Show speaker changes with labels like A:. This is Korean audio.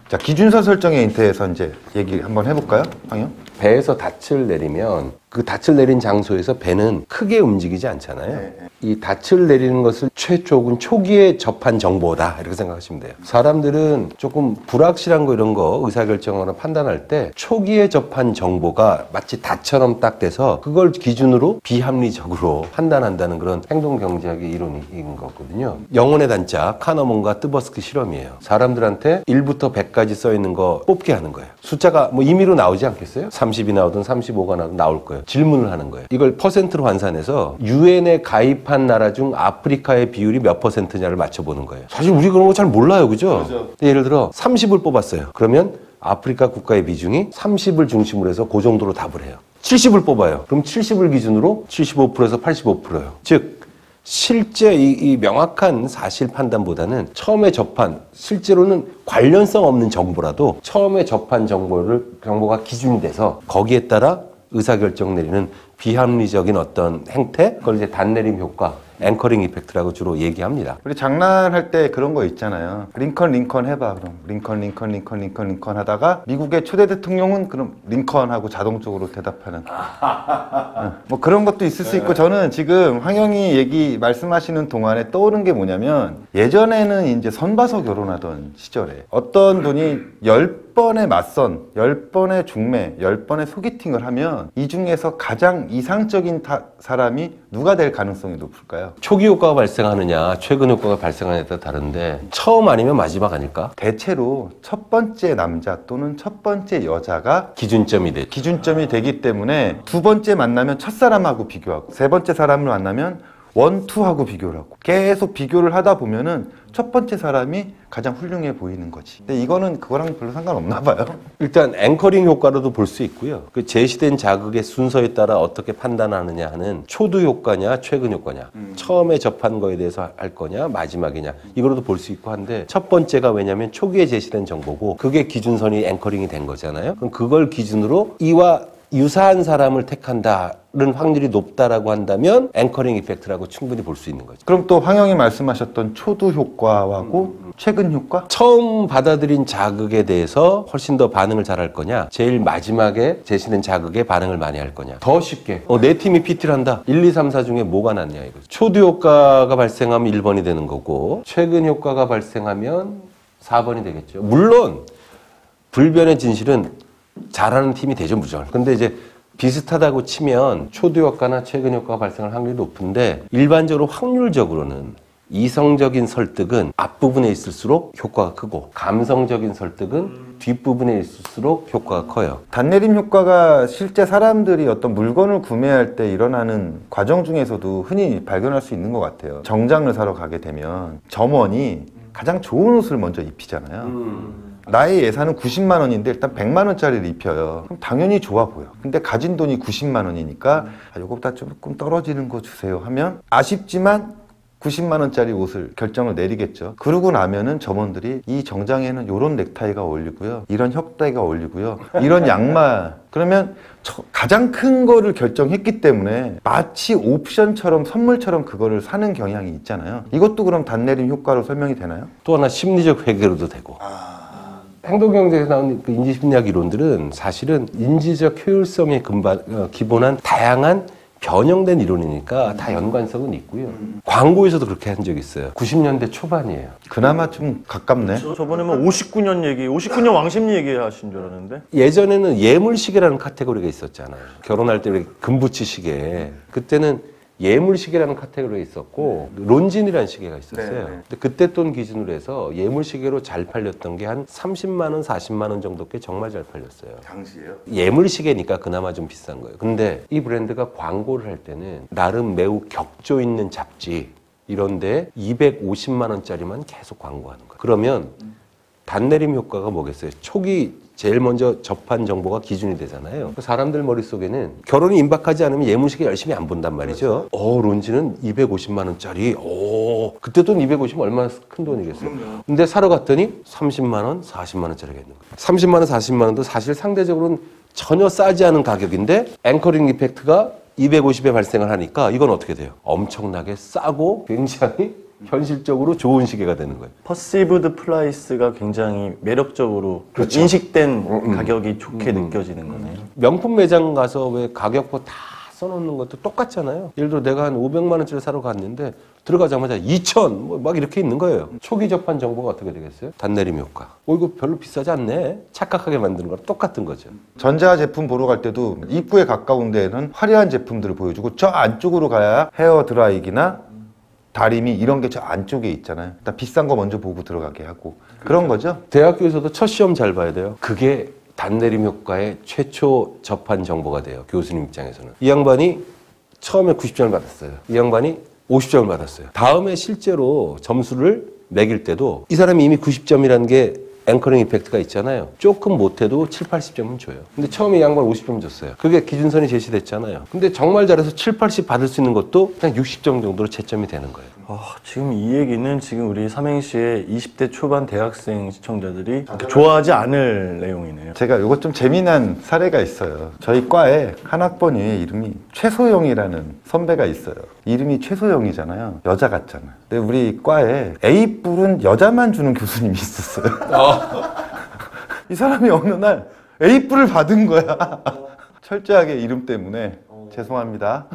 A: 자, 기준선 설정에 인터에서 이제 얘기 한번 해볼까요, 황영?
B: 배에서 닻을 내리면 그 닻을 내린 장소에서 배는 크게 움직이지 않잖아요. 이 닻을 내리는 것을 최초군 초기에 접한 정보다 이렇게 생각하시면 돼요. 사람들은 조금 불확실한 거 이런 거 의사결정하거나 판단할 때 초기에 접한 정보가 마치 닷처럼 딱 돼서 그걸 기준으로 비합리적으로 판단한다는 그런 행동경제학의 이론인 거거든요. 영혼의 단자 카너먼과 뜨버스키 실험이에요. 사람들한테 1부터 100까지 써 있는 거 뽑게 하는 거예요. 숫자가 뭐 임의로 나오지 않겠어요? 30이 나오든 35가 나오든 나올 거예요. 질문을 하는 거예요. 이걸 퍼센트로 환산해서 유엔에 가입한 나라 중 아프리카의 비율이 몇 퍼센트냐를 맞춰보는 거예요. 사실 우리 그런 거 잘 몰라요. 그죠? 예를 들어 30을 뽑았어요. 그러면 아프리카 국가의 비중이 30을 중심으로 해서 그 정도로 답을 해요. 70을 뽑아요. 그럼 70을 기준으로 75%에서 85%예요. 즉 실제 이 명확한 사실 판단보다는 처음에 접한, 실제로는 관련성 없는 정보라도 처음에 접한 정보가 기준이 돼서 거기에 따라 의사결정 내리는 비합리적인 어떤 행태, 그걸 이제 단내림 효과, 앵커링 이펙트라고 주로 얘기합니다.
A: 우리 장난할 때 그런 거 있잖아요. 링컨 해봐. 그럼 링컨 하다가 미국의 초대 대통령은 그럼 링컨하고 자동적으로 대답하는. 뭐 그런 것도 있을 수 있고, 저는 지금 황영이 말씀하시는 동안에 떠오른 게 뭐냐면, 예전에는 이제 선봐서 결혼하던 시절에 어떤 분이 10번의 맞선, 10번의 중매, 10번의 소개팅을 하면 이 중에서 가장 이상적인 사람이 누가 될 가능성이 높을까요?
B: 초기 효과가 발생하느냐, 최근 효과가 발생하느냐에 따라 다른데 처음 아니면 마지막 아닐까?
A: 대체로 첫 번째 남자 또는 첫 번째 여자가
B: 기준점이
A: 되기 때문에 두 번째 만나면 첫사람하고 비교하고 세 번째 사람을 만나면 원, 투하고 비교를 하고 계속 비교를 하다 보면은 첫 번째 사람이 가장 훌륭해 보이는 거지. 근데 이거는 그거랑 별로 상관없나 봐요.
B: 일단 앵커링 효과로도 볼 수 있고요. 그 제시된 자극의 순서에 따라 어떻게 판단하느냐 하는 초두 효과냐 최근 효과냐, 처음에 접한 거에 대해서 할 거냐 마지막이냐, 이거로도 볼 수 있고 한데, 첫 번째가 왜냐면 초기에 제시된 정보고 그게 기준선이 앵커링이 된 거잖아요. 그럼 그걸 기준으로 이와 유사한 사람을 택한다는 확률이 높다라고 한다면 앵커링 이펙트라고 충분히 볼 수 있는 거죠.
A: 그럼 또 황영이 말씀하셨던 초두 효과하고 최근 효과?
B: 처음 받아들인 자극에 대해서 훨씬 더 반응을 잘할 거냐, 제일 마지막에 제시된 자극에 반응을 많이 할 거냐. 더 쉽게 내 팀이 PT를 한다. 1, 2, 3, 4 중에 뭐가 낫냐 이거죠. 초두 효과가 발생하면 1번이 되는 거고 최근 효과가 발생하면 4번이 되겠죠. 물론 불변의 진실은 잘하는 팀이 되죠, 무조건. 근데 이제 비슷하다고 치면 초두 효과나 최근 효과가 발생할 확률이 높은데, 일반적으로 확률적으로는 이성적인 설득은 앞부분에 있을수록 효과가 크고 감성적인 설득은 뒷부분에 있을수록 효과가 커요.
A: 단내림 효과가 실제 사람들이 어떤 물건을 구매할 때 일어나는 과정 중에서도 흔히 발견할 수 있는 것 같아요. 정장을 사러 가게 되면 점원이 가장 좋은 옷을 먼저 입히잖아요. 나의 예산은 90만 원인데 일단 100만 원짜리를 입혀요. 그럼 당연히 좋아 보여. 근데 가진 돈이 90만 원이니까 요거보다 조금 떨어지는 거 주세요 하면 아쉽지만 90만 원짜리 옷을 결정을 내리겠죠. 그러고 나면은 점원들이 이 정장에는 이런 넥타이가 어울리고요, 이런 혁대가 어울리고요, 이런 양말, 그러면 가장 큰 거를 결정했기 때문에 마치 옵션처럼 선물처럼 그거를 사는 경향이 있잖아요. 이것도 그럼 단내림 효과로 설명이 되나요?
B: 또 하나 심리적 회계로도 되고. 행동경제에서 나온 그 인지심리학 이론들은 사실은 인지적 효율성에 기본한 다양한 변형된 이론이니까 다 연관성은 있고요. 광고에서도 그렇게 한 적이 있어요. 90년대 초반이에요.
A: 그나마 좀 가깝네.
C: 저번에 뭐 59년 왕십리 얘기하신 줄 알았는데.
B: 예전에는 예물시계라는 카테고리가 있었잖아요. 결혼할 때 금붙이 시계. 그때는 예물시계라는 카테고리가 있었고 론진이라는 시계가 있었어요. 근데 그때 돈 기준으로 해서 예물시계로 잘 팔렸던 게 한 30만 원, 40만 원 정도께 정말 잘 팔렸어요.
A: 당시에요?
B: 예물시계니까 그나마 좀 비싼 거예요. 근데 이 브랜드가 광고를 할 때는 나름 매우 격조 있는 잡지 이런 데 250만 원짜리만 계속 광고하는 거예요. 그러면 단내림 효과가 뭐겠어요? 초기 제일 먼저 접한 정보가 기준이 되잖아요. 사람들 머릿속에는 결혼이 임박하지 않으면 예물시계 열심히 안 본단 말이죠. 론지는 250만 원짜리. 그때 돈 250은 얼마나 큰 돈이겠어요. 근데 사러 갔더니 30만 원, 40만 원짜리가 있는 거예요. 30만 원, 40만 원도 사실 상대적으로는 전혀 싸지 않은 가격인데 앵커링 이펙트가 250에 발생을 하니까 이건 어떻게 돼요? 엄청나게 싸고 굉장히 현실적으로 좋은 시계가 되는 거예요.
C: 퍼시브드 프라이스가 굉장히 매력적으로
B: 그렇죠.
C: 인식된 가격이 좋게 느껴지는 거네요.
B: 명품 매장 가서 왜 가격표 다 써놓는 것도 똑같잖아요. 예를 들어 내가 한 500만 원짜리 사러 갔는데 들어가자마자 2천 막 이렇게 있는 거예요. 초기 접한 정보가 어떻게 되겠어요? 단내림 효과. 이거 별로 비싸지 않네. 착각하게 만드는 거랑 똑같은 거죠.
A: 전자제품 보러 갈 때도 입구에 가까운 데는 화려한 제품들을 보여주고 저 안쪽으로 가야 헤어 드라이기나 다리미 이런 게 저 안쪽에 있잖아요. 일단 비싼 거 먼저 보고 들어가게 하고 그런 거죠.
B: 대학교에서도 첫 시험 잘 봐야 돼요. 그게 단내림 효과의 최초 접한 정보가 돼요. 교수님 입장에서는. 이 양반이 처음에 90점을 받았어요. 이 양반이 50점을 받았어요. 다음에 실제로 점수를 매길 때도 이 사람이 이미 90점이라는 게 앵커링 이펙트가 있잖아요. 조금 못해도 7, 80점은 줘요. 근데 처음에 이 양반 50점 줬어요. 그게 기준선이 제시됐잖아요. 근데 정말 잘해서 7, 80 받을 수 있는 것도 그냥 60점 정도로 채점이 되는 거예요.
C: 지금 이 얘기는 지금 우리 삼행시의 20대 초반 대학생 시청자들이 좋아하지 않을 내용이네요.
A: 제가 이것 좀 재미난 사례가 있어요. 저희 과에 한 학번이 이름이 최소영이라는 선배가 있어요. 이름이 최소영이잖아요. 여자 같잖아요. 근데 우리 과에 A뿔은 여자만 주는 교수님이 있었어요. 이 사람이 어느 날 A뿔을 받은 거야. 철저하게 이름 때문에 죄송합니다.